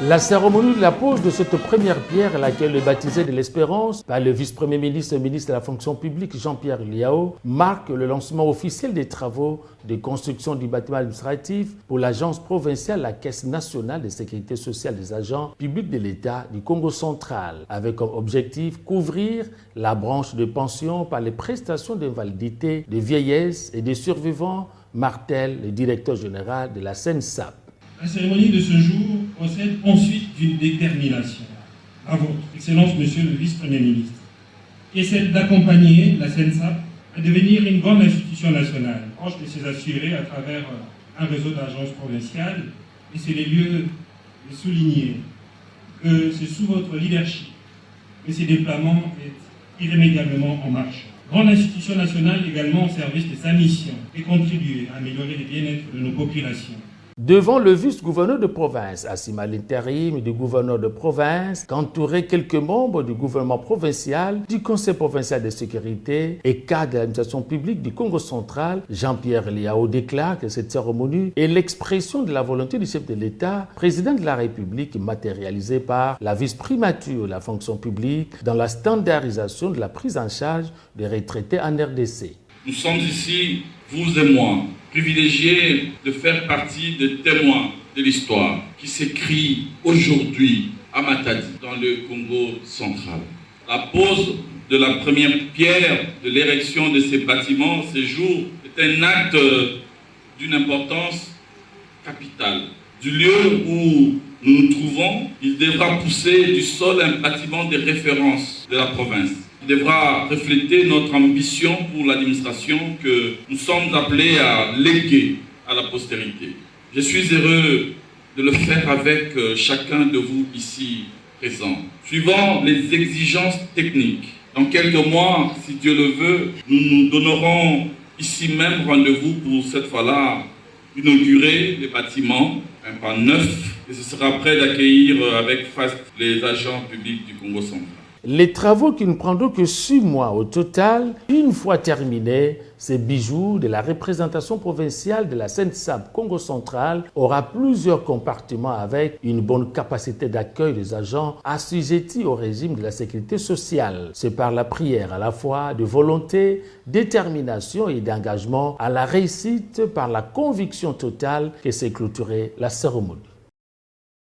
La cérémonie de la pose de cette première pierre, à laquelle le baptisé de l'Espérance par le vice-premier ministre et ministre de la fonction publique Jean-Pierre Liao, marque le lancement officiel des travaux de construction du bâtiment administratif pour l'agence provinciale, la Caisse nationale de sécurité sociale des agents publics de l'État du Congo central, avec comme objectif couvrir la branche de pension par les prestations d'invalidité, de vieillesse et des survivants, martèle le directeur général de la SENSAP. La cérémonie de ce jour procède ensuite d'une détermination à votre Excellence, Monsieur le Vice-Premier ministre, qui est celle d'accompagner la SENSAP à devenir une grande institution nationale, proche de ses assurés à travers un réseau d'agences provinciales. Et c'est les lieux de souligner que c'est sous votre leadership que ces déploiements est irrémédiablement en marche. Grande institution nationale également au service de sa mission et contribuer à améliorer le bien-être de nos populations. Devant le vice-gouverneur de province, assis à l'intérim du gouverneur de province, qu'entouraient quelques membres du gouvernement provincial, du conseil provincial de sécurité et cadre de l'administration publique du Congo central, Jean-Pierre Liao déclare que cette cérémonie est l'expression de la volonté du chef de l'État, président de la République, matérialisée par la vice-primature de la fonction publique dans la standardisation de la prise en charge des retraités en RDC. Nous sommes ici, vous et moi, privilégiés de faire partie des témoins de l'histoire qui s'écrit aujourd'hui à Matadi, dans le Congo central. La pose de la première pierre de l'érection de ces bâtiments ce jour est un acte d'une importance capitale. Du lieu où nous nous trouvons, il devra pousser du sol un bâtiment de référence de la province. Il devra refléter notre ambition pour l'administration que nous sommes appelés à léguer à la postérité. Je suis heureux de le faire avec chacun de vous ici présents. Suivant les exigences techniques, dans quelques mois, si Dieu le veut, nous nous donnerons ici même rendez-vous pour cette fois-là inaugurer les bâtiments, un pas neuf, et ce sera prêt d'accueillir avec faste les agents publics du Congo central. Les travaux qui ne prendront que 6 mois au total, une fois terminés, ces bijoux de la représentation provinciale de la SENSAP Congo central aura plusieurs compartiments avec une bonne capacité d'accueil des agents assujettis au régime de la sécurité sociale. C'est par la prière à la fois de volonté, détermination et d'engagement à la réussite par la conviction totale que s'est clôturée la cérémonie.